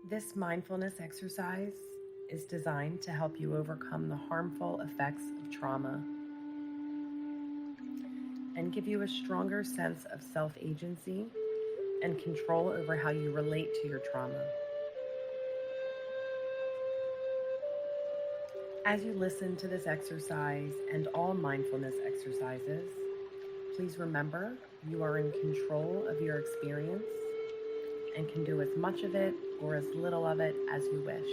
This mindfulness exercise is designed to help you overcome the harmful effects of trauma and give you a stronger sense of self-agency and control over how you relate to your trauma. As you listen to this exercise and all mindfulness exercises, please remember you are in control of your experience and can do as much of it or as little of it as you wish.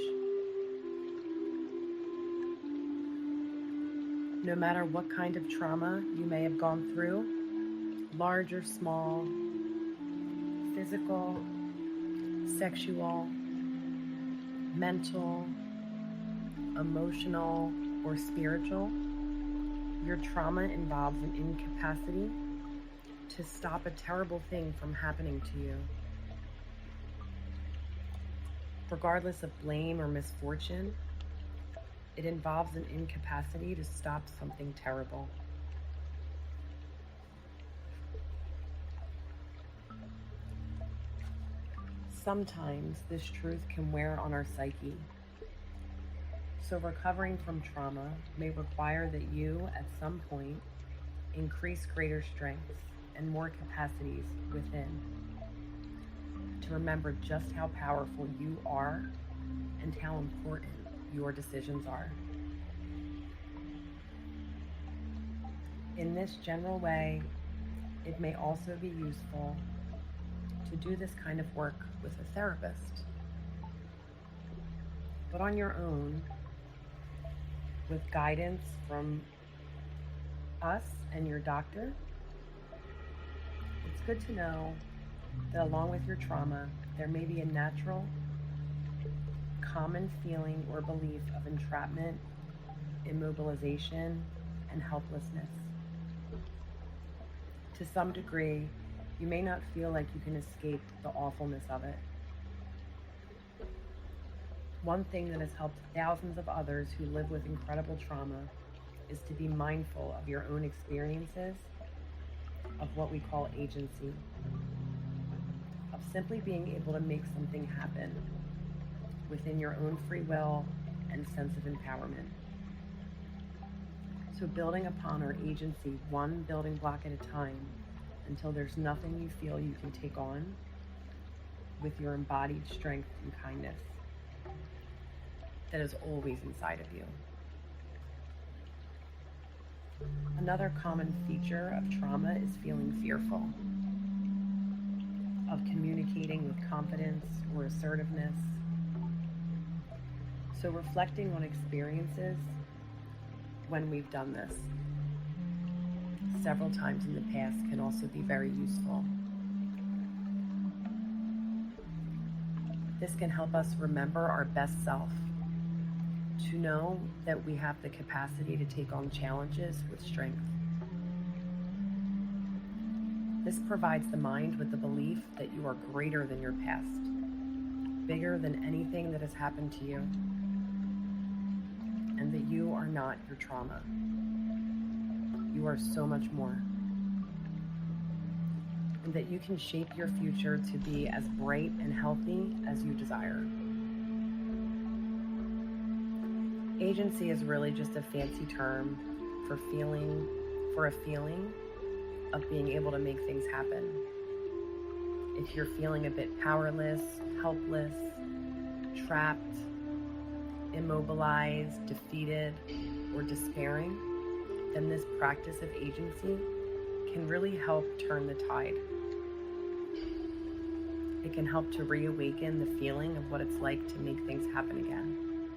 No matter what kind of trauma you may have gone through, large or small, physical, sexual, mental, emotional, or spiritual, your trauma involves an incapacity to stop a terrible thing from happening to you. Regardless of blame or misfortune, it involves an incapacity to stop something terrible. Sometimes this truth can wear on our psyche. So recovering from trauma may require that you, at some point, increase greater strengths and more capacities within to remember just how powerful you are and how important your decisions are. In this general way, it may also be useful to do this kind of work with a therapist. But on your own, with guidance from us and your doctor, it's good to know that along with your trauma, there may be a natural, common feeling or belief of entrapment, immobilization, and helplessness. To some degree, you may not feel like you can escape the awfulness of it. One thing that has helped thousands of others who live with incredible trauma is to be mindful of your own experiences of what we call agency, of simply being able to make something happen within your own free will and sense of empowerment. So building upon our agency one building block at a time until there's nothing you feel you can take on with your embodied strength and kindness that is always inside of you. Another common feature of trauma is feeling fearful of communicating with confidence or assertiveness. So reflecting on experiences when we've done this several times in the past can also be very useful. This can help us remember our best self, to know that we have the capacity to take on challenges with strength. This provides the mind with the belief that you are greater than your past, bigger than anything that has happened to you, and that you are not your trauma. You are so much more. And that you can shape your future to be as bright and healthy as you desire. Agency is really just a fancy term for a feeling of being able to make things happen. If you're feeling a bit powerless, helpless, trapped, immobilized, defeated, or despairing, then this practice of agency can really help turn the tide. It can help to reawaken the feeling of what it's like to make things happen again,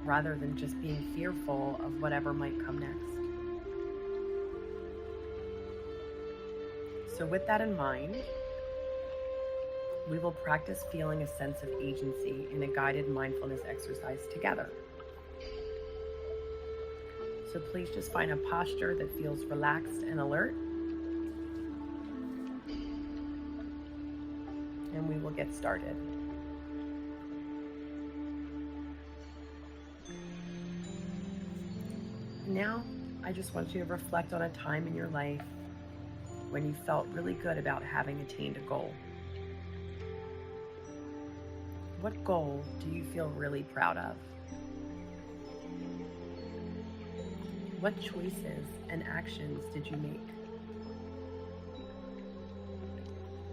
rather than just being fearful of whatever might come next. So with that in mind, we will practice feeling a sense of agency in a guided mindfulness exercise together. So please just find a posture that feels relaxed and alert, and we will get started. Now, I just want you to reflect on a time in your life when you felt really good about having attained a goal. What goal do you feel really proud of? What choices and actions did you make?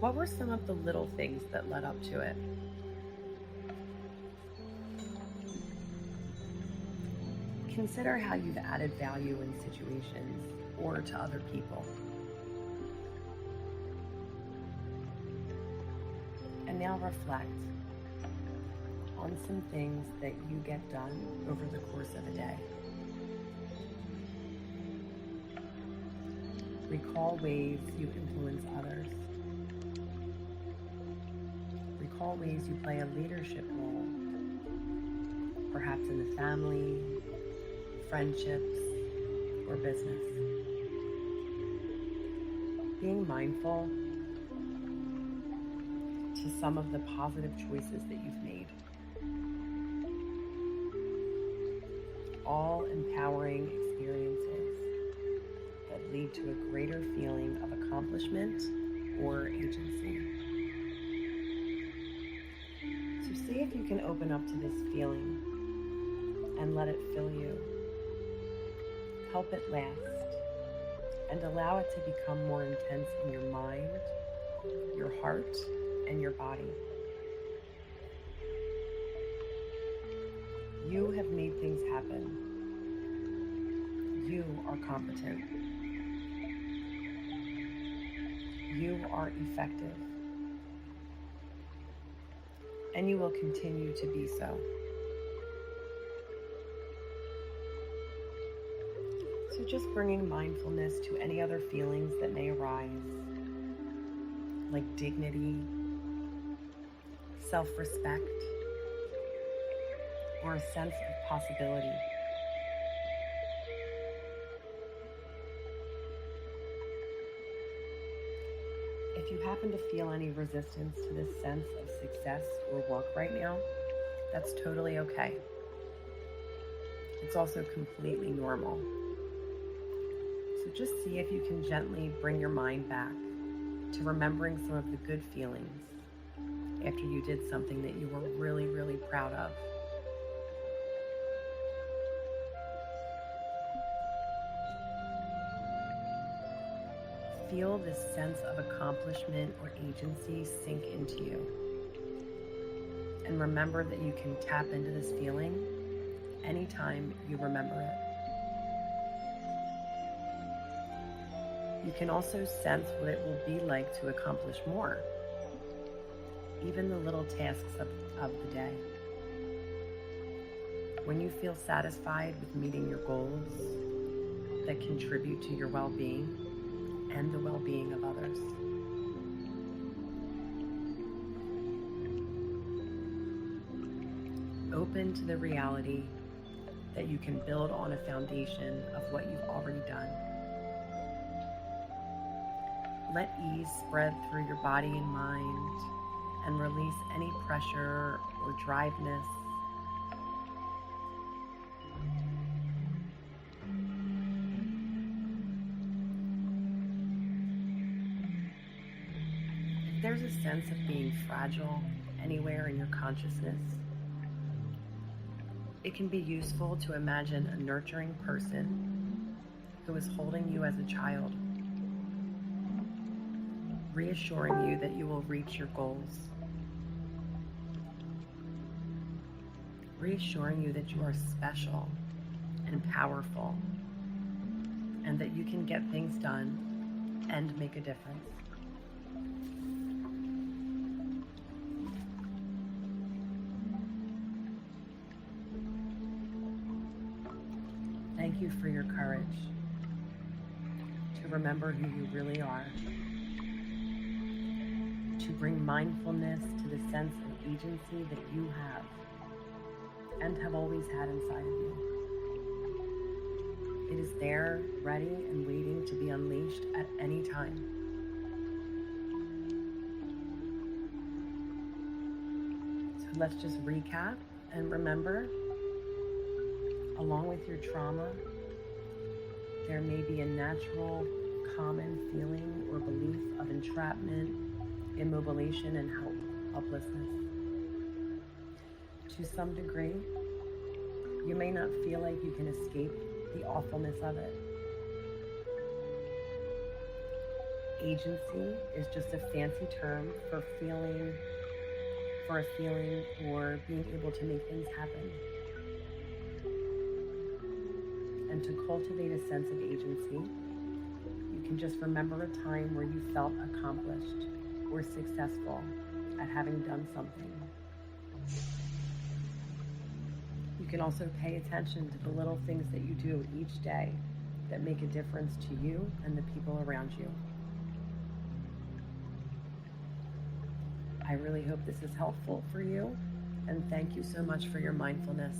What were some of the little things that led up to it? Consider how you've added value in situations or to other people. And now reflect on some things that you get done over the course of a day. Recall ways you influence others. Recall ways you play a leadership role, perhaps in the family, friendships, or business. Being mindful to some of the positive choices that you've made. All empowering experiences that lead to a greater feeling of accomplishment or agency. So see if you can open up to this feeling and let it fill you. Help it last and allow it to become more intense in your mind, your heart, and your body. You have made things happen. You are competent. You are effective. And you will continue to be so. So just bringing mindfulness to any other feelings that may arise, like dignity, self-respect, or a sense of possibility. If you happen to feel any resistance to this sense of success or work right now, that's totally okay. It's also completely normal. So just see if you can gently bring your mind back to remembering some of the good feelings after you did something that you were really, really proud of. Feel this sense of accomplishment or agency sink into you. And remember that you can tap into this feeling anytime you remember it. You can also sense what it will be like to accomplish more, even the little tasks of the day. When you feel satisfied with meeting your goals that contribute to your well-being and the well-being of others. Open to the reality that you can build on a foundation of what you've already done. Let ease spread through your body and mind and release any pressure or driveness. If there's a sense of being fragile anywhere in your consciousness, it can be useful to imagine a nurturing person who is holding you as a child, reassuring you that you will reach your goals, reassuring you that you are special and powerful, and that you can get things done and make a difference. Thank you for your courage to remember who you really are, to bring mindfulness to the sense of agency that you have and have always had inside of you. It is there, ready and waiting to be unleashed at any time. So let's just recap and remember, along with your trauma, there may be a natural, common feeling or belief of entrapment, immobilization, and helplessness. To some degree, you may not feel like you can escape the awfulness of it. Agency is just a fancy term for a feeling or being able to make things happen. And to cultivate a sense of agency, you can just remember a time where you felt accomplished or successful at having done something. You can also pay attention to the little things that you do each day that make a difference to you and the people around you. I really hope this is helpful for you, and thank you so much for your mindfulness.